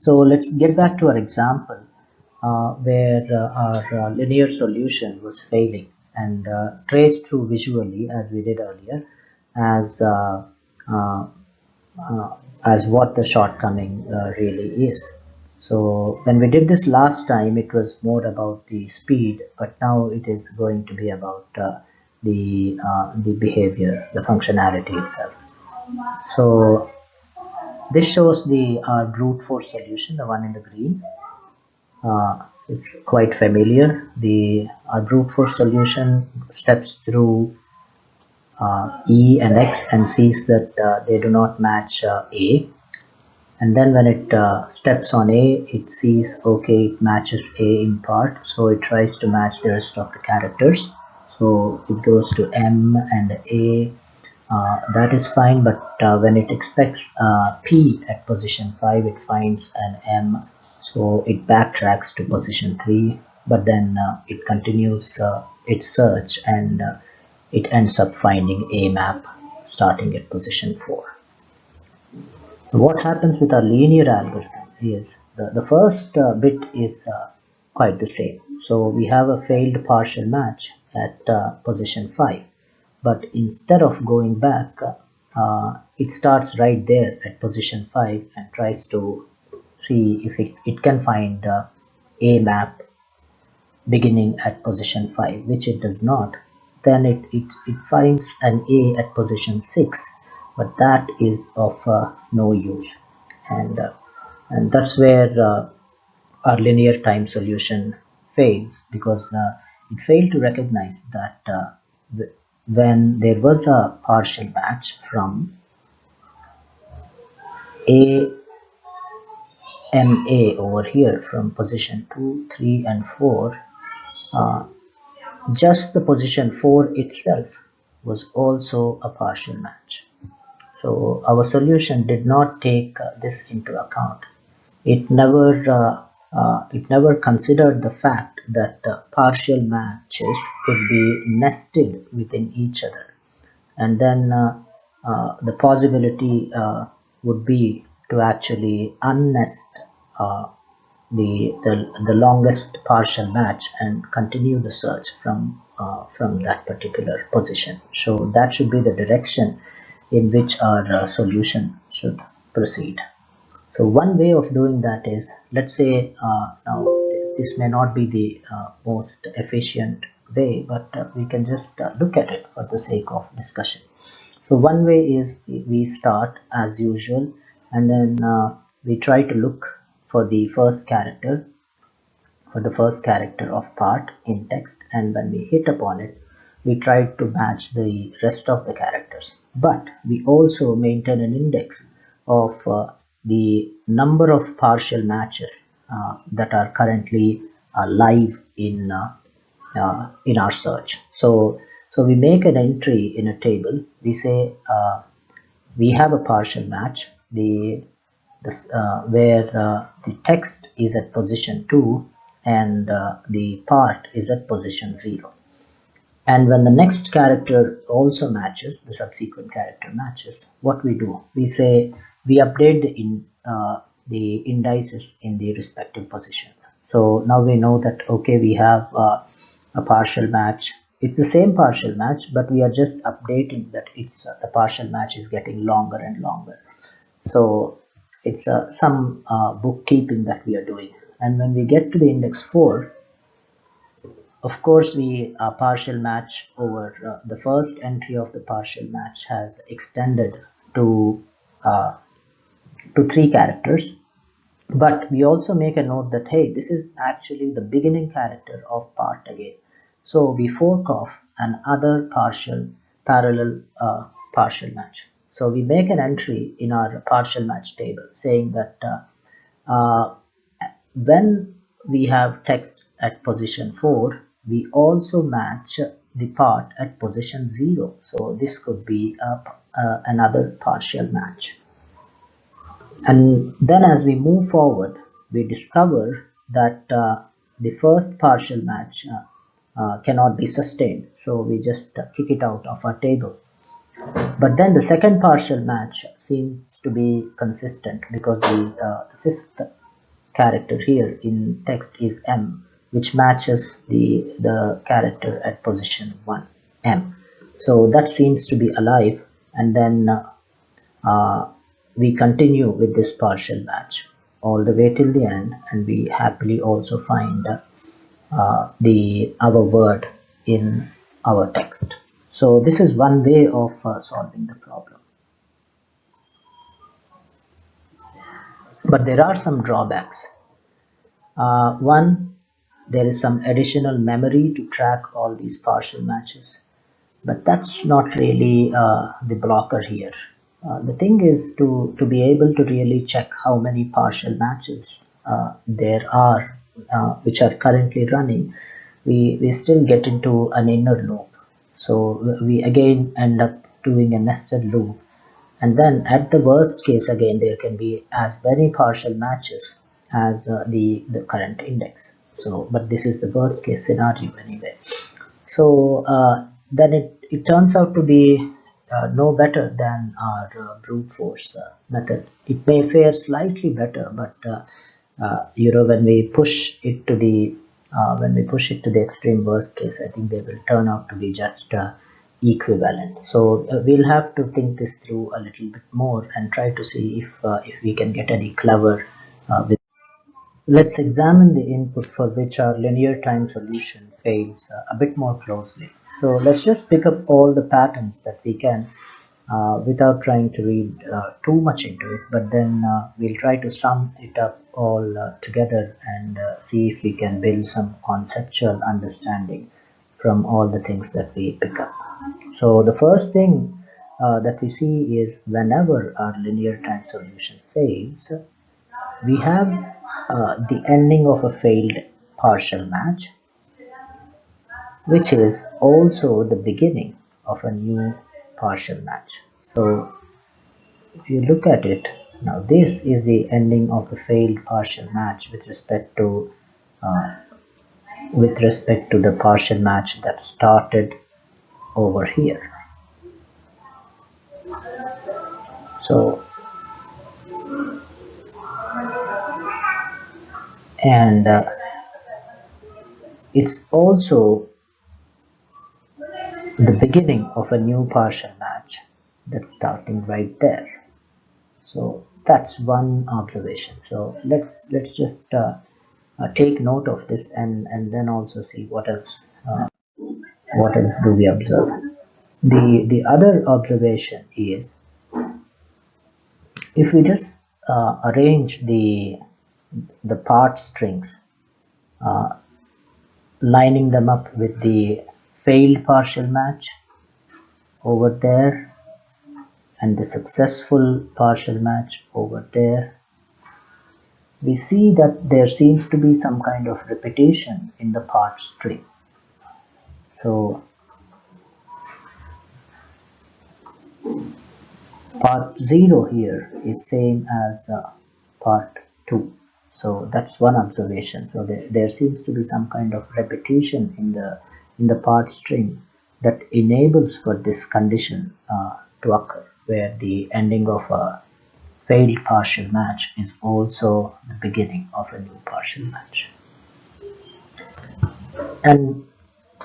So let's get back to our example where our linear solution was failing, and traced through visually as we did earlier as uh, uh, as what the shortcoming really is. So when we did this last time, it was more about the speed, but now it is going to be about the behavior, the functionality itself. So this shows the brute force solution, the one in the green. It's quite familiar. The brute force solution steps through E and X and sees that they do not match A. And then when it steps on A, it sees, okay, it matches A in part. So it tries to match the rest of the characters. So it goes to M and A. That is fine, but when it expects P at position 5, it finds an M, so it backtracks to position 3, but then it continues its search, and it ends up finding a map starting at position 4. What happens with our linear algorithm is the first bit is quite the same. So we have a failed partial match at position 5. But instead of going back, it starts right there at position 5 and tries to see if it can find a map beginning at position 5, which it does not. Then it finds an A at position 6, but that is of no use. And that's where our linear time solution fails, because it failed to recognize that when there was a partial match from AMA over here from position 2, 3 and 4, just the position 4 itself was also a partial match. So our solution did not take this into account. It never considered the fact that partial matches could be nested within each other, and then the possibility would be to actually unnest uh, the longest partial match and continue the search from that particular position. So that should be the direction in which our solution should proceed. So one way of doing that is, let's say now this may not be the most efficient way, but we can just look at it for the sake of discussion. So one way is we start as usual, and then we try to look for the first character of part in text, and when we hit upon it, we try to match the rest of the characters. But we also maintain an index of the number of partial matches that are currently live in our search. So we make an entry in a table. We say we have a partial match, where the text is at position 2 and the part is at position 0. And when the next character also matches, the subsequent character matches, what we do, we say we update the indices in the respective positions. So now we know that, okay, we have a partial match. It's the same partial match, but we are just updating that the partial match is getting longer and longer. So it's some bookkeeping that we are doing. And when we get to the index 4, of course, we partial match over the first entry of the partial match has extended to 3 characters. But we also make a note that, hey, this is actually the beginning character of part again. So we fork off another parallel partial match. So we make an entry in our partial match table saying that when we have text at position 4, we also match the part at position 0. So this could be another partial match. And then as we move forward, we discover that the first partial match cannot be sustained. So we just kick it out of our table. But then the second partial match seems to be consistent, because the fifth character here in text is M, which matches the character at position 1, M. So that seems to be alive, and then we continue with this partial match all the way till the end, and we happily also find our word in our text. So this is one way of solving the problem. But there are some drawbacks. One, there is some additional memory to track all these partial matches, but that's not really the blocker here. The thing is to be able to really check how many partial matches there are which are currently running. We still get into an inner loop, so we again end up doing a nested loop, and then at the worst case again there can be as many partial matches as the current index. So but this is the worst case scenario anyway. So then it turns out to be no better than our brute force method. It may fare slightly better, but when we push it to the extreme worst case, I think they will turn out to be just equivalent. So we'll have to think this through a little bit more and try to see if we can get any clever with. Let's examine the input for which our linear time solution fails a bit more closely. So let's just pick up all the patterns that we can without trying to read too much into it, but then we'll try to sum it up all together and see if we can build some conceptual understanding from all the things that we pick up. So the first thing that we see is whenever our linear time solution fails, we have the ending of a failed partial match, which is also the beginning of a new partial match. So if you look at it, now this is the ending of the failed partial match with respect to the partial match that started over here. So and it's also the beginning of a new partial match that's starting right there. So that's one observation. So let's just take note of this and then also see what else do we observe. The other observation is if we just arrange the part strings, lining them up with the failed partial match over there and the successful partial match over there, we see that there seems to be some kind of repetition in the part string. So part 0 here is same as part 2. So that's one observation. So there seems to be some kind of repetition in the part string that enables for this condition to occur, where the ending of a failed partial match is also the beginning of a new partial match. And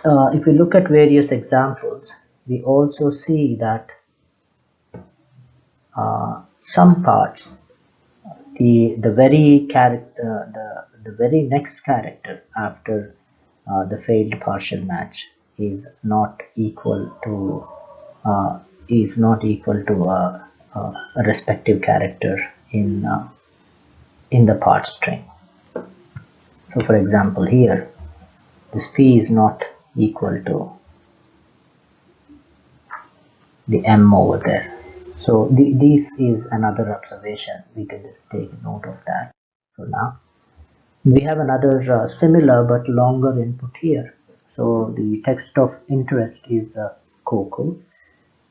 if we look at various examples, we also see that some parts, the very next character after the failed partial match is not equal to a respective character in the part string. So for example here, this P is not equal to the M over there. So this is another observation. We can just take note of that. So now we have another similar but longer input here. So the text of interest is Coco,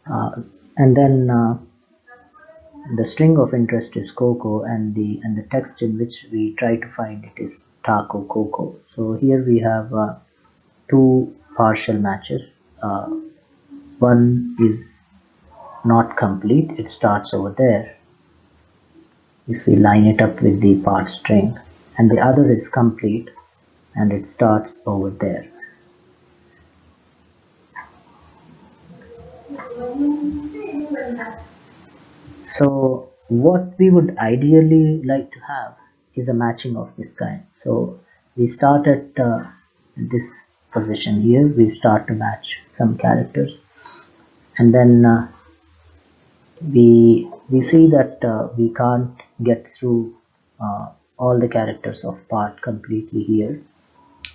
and then the string of interest is Coco, and the text in which we try to find it is Taco Coco. So here we have two partial matches. One is not complete, it starts over there. If we line it up with the part string, and the other is complete and it starts over there. So what we would ideally like to have is a matching of this kind. So we start at this position here, we start to match some characters, and then we see that we can't get through all the characters of part completely here.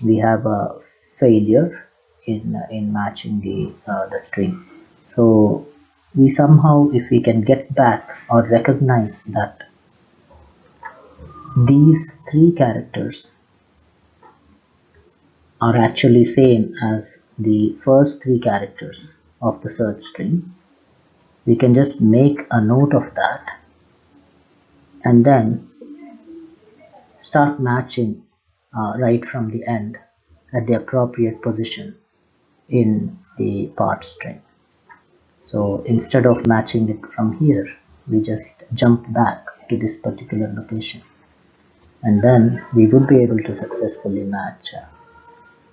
We have a failure in matching the string. So we somehow, if we can get back or recognize that these three characters are actually same as the first three characters of the search string, we can just make a note of that and then start matching right from the end at the appropriate position in the part string. So instead of matching it from here, we just jump back to this particular location, and then we would be able to successfully match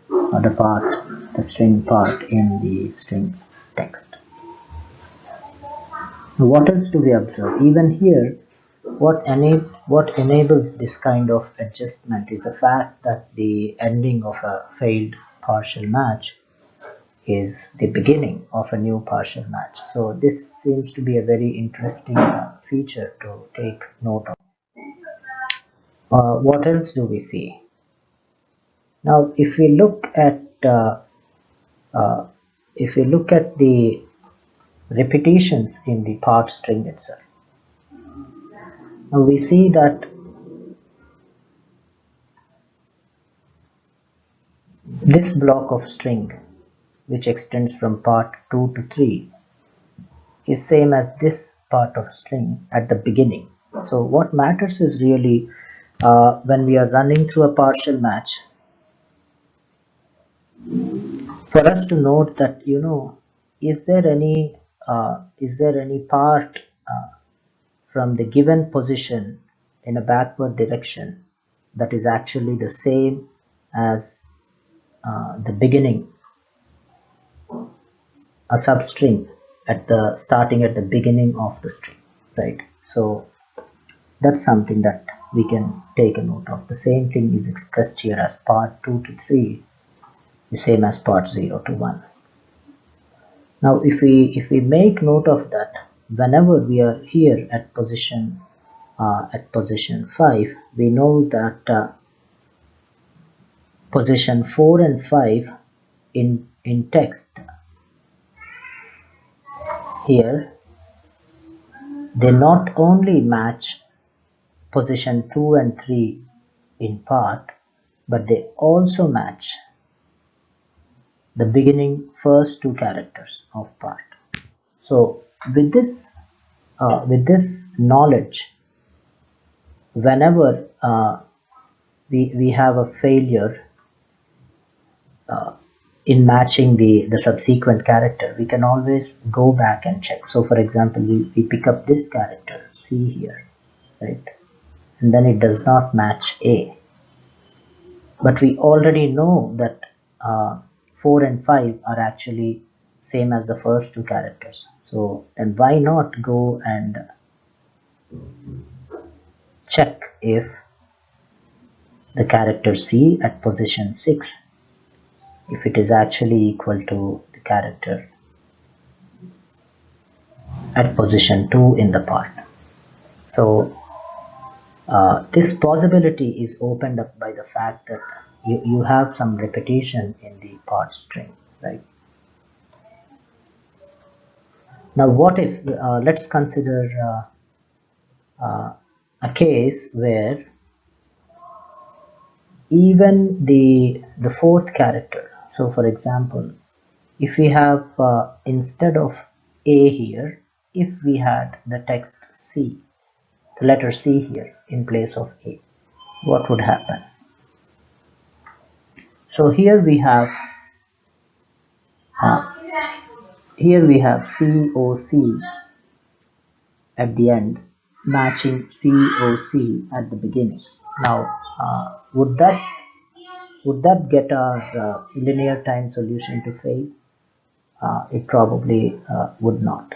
the string part in the string text. What else do we observe? Even here, what enables this kind of adjustment is the fact that the ending of a failed partial match is the beginning of a new partial match. So this seems to be a very interesting feature to take note of. What else do we see? Now, if we look at the repetitions in the part string itself, now we see that this block of string, which extends from part 2 to 3, is same as this part of string at the beginning. So what matters is really when we are running through a partial match, for us to note that, is there any part from the given position in a backward direction that is actually the same as the beginning, a substring starting at the beginning of the string, right? So that's something that we can take a note of. The same thing is expressed here as part 2 to 3, the same as part 0 to 1. Now if we make note of that, whenever we are here at position 5, we know that position 4 and 5 in text here, they not only match position 2 and 3 in part, but they also match the beginning first two characters of part. So with this knowledge, whenever we have a failure in matching the subsequent character, we can always go back and check. So for example, we pick up this character C here, right, and then it does not match A, but we already know that 4 and 5 are actually same as the first two characters. So then why not go and check if the character C at position 6, if it is actually equal to the character at position 2 in the part. So this possibility is opened up by the fact that you have some repetition in the part string, right? Now what if, let's consider a case where even the fourth character, so for example, if we have instead of A here, if we had the text C, the letter C here in place of A, what would happen? So here we have COC at the end matching COC at the beginning. Now, would that get our linear time solution to fail? It probably would not.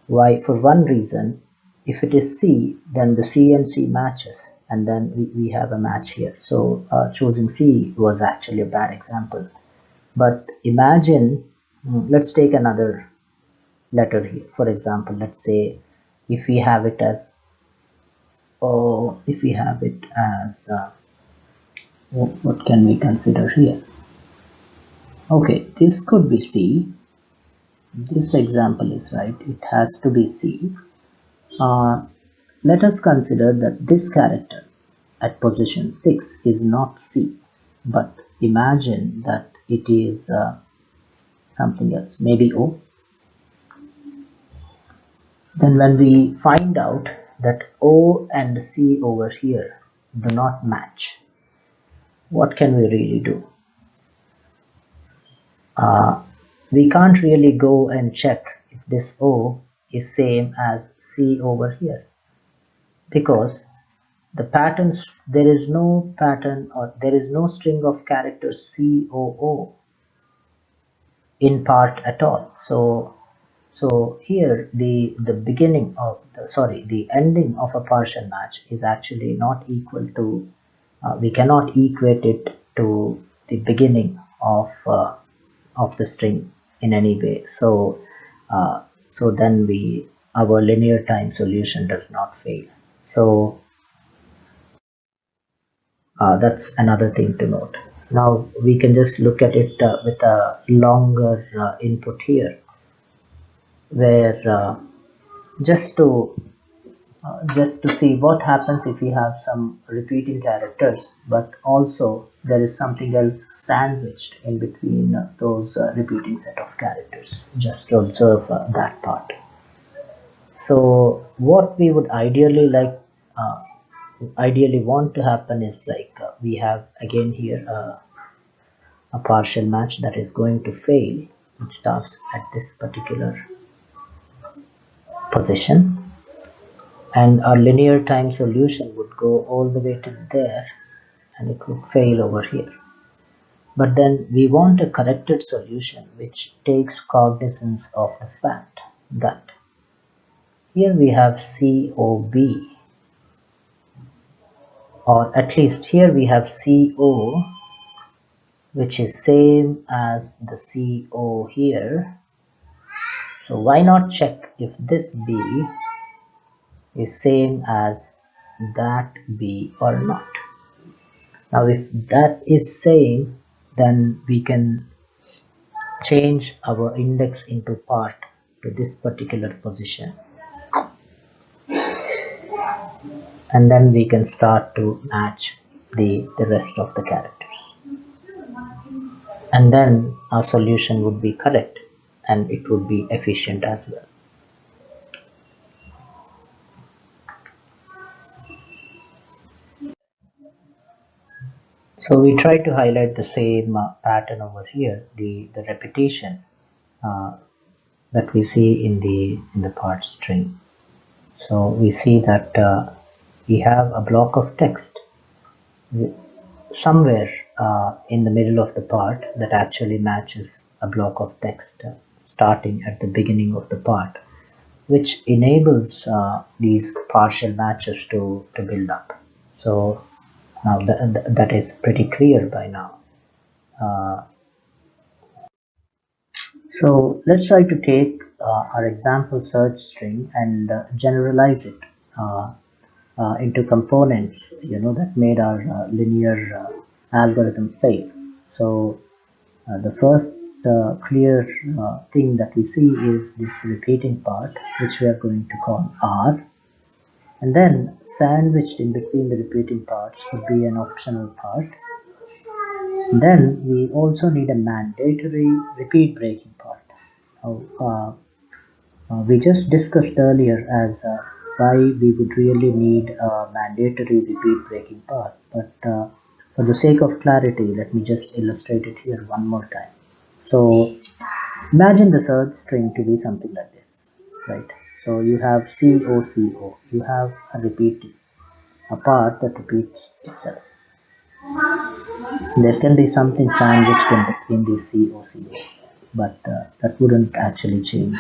Why? For one reason, if it is C, then the C and C matches, and then we have a match here. So choosing C was actually a bad example. But imagine, let's take another letter here. For example, let's say if we have it as what can we consider here? Okay, this could be C. This example is right. It has to be C. Let us consider that this character at position 6 is not C, but imagine that it is something else, maybe O. Then when we find out that O and C over here do not match, what can we really do? We can't really go and check if this O is same as C over here, because the patterns, there is no pattern or there is no string of characters COO in part at all. So here the beginning of the ending of a partial match is actually not equal to, we cannot equate it to the beginning of the string in any way. So then our linear time solution does not fail. So that's another thing to note. Now we can just look at it with a longer input here, where just to see what happens if we have some repeating characters, but also there is something else sandwiched in between those repeating set of characters, just to observe that part. So what we would ideally want to happen is like we have again here a partial match that is going to fail. It starts at this particular position, and our linear time solution would go all the way to there, and it would fail over here. But then we want a corrected solution which takes cognizance of the fact that here we have COB, or at least here we have CO, which is same as the CO here. So why not check if this B is same as that B or not? Now if that is same, then we can change our index into part to this particular position, and then we can start to match the rest of the characters, and then our solution would be correct and it would be efficient as well. So we try to highlight the same pattern over here, the repetition that we see in the part string. So we see that we have a block of text somewhere in the middle of the part that actually matches a block of text starting at the beginning of the part, which enables these partial matches to build up. So now that is pretty clear by now. So let's try to take our example search string and generalize it into components, that made our linear algorithm fail. So the first clear thing that we see is this repeating part, which we are going to call R, and then sandwiched in between the repeating parts would be an optional part. Then we also need a mandatory repeat breaking part. We just discussed earlier as why we would really need a mandatory repeat breaking part, but for the sake of clarity, let me just illustrate it here one more time. So imagine the search string to be something like this, right? So you have COCO, you have a repeat a part that repeats itself. There can be something sandwiched in between the COCO, but that wouldn't actually change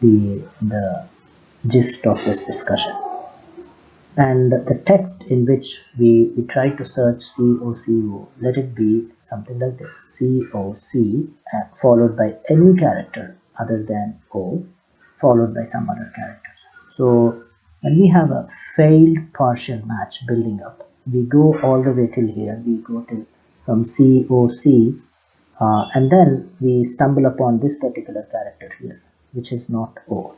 the gist of this discussion. And the text in which we try to search COCO, let it be something like this: COC followed by any character other than O, followed by some other characters. So when we have a failed partial match building up, we go all the way till here. We go till from COC, and then we stumble upon this particular character here, which is not O.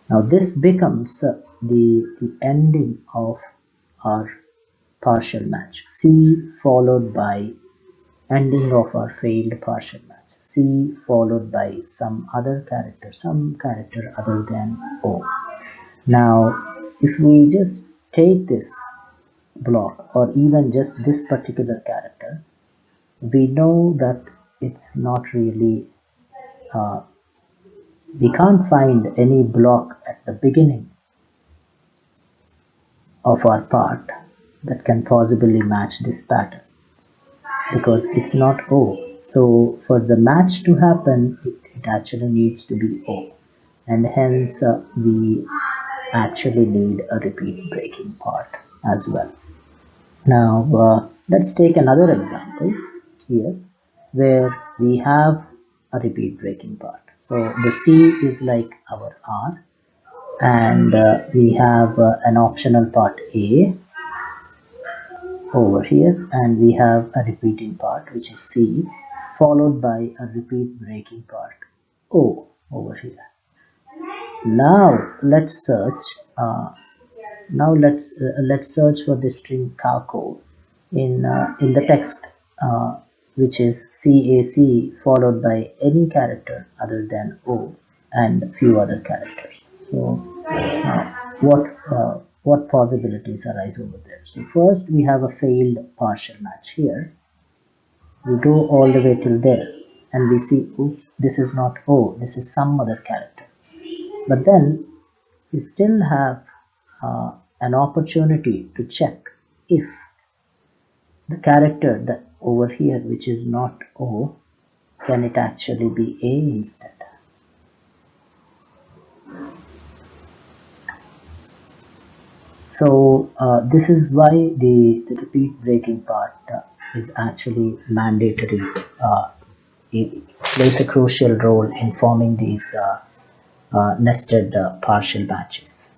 Now this becomes the ending of our partial match. C followed by ending of our failed partial match. C followed by some character other than O. Now if we just take this block, or even just this particular character, we know that it's not really we can't find any block at the beginning of our part that can possibly match this pattern, because it's not O. So for the match to happen, it actually needs to be O, and hence we actually need a repeat breaking part as well. Now let's take another example here where we have a repeat breaking part. So the C is like our R, and we have an optional part A over here, and we have a repeating part which is C, followed by a repeat breaking part O over here. Now let's search. Let's search for the string kako in the text, which is CAC followed by any character other than O and a few other characters. So what possibilities arise over there? So first we have a failed partial match here. We go all the way till there and we see, oops, this is not O, this is some other character. But then we still have an opportunity to check if the character that over here, which is not O, can it actually be A instead? So this is why the repeat breaking part is actually mandatory. It plays a crucial role in forming these nested partial matches.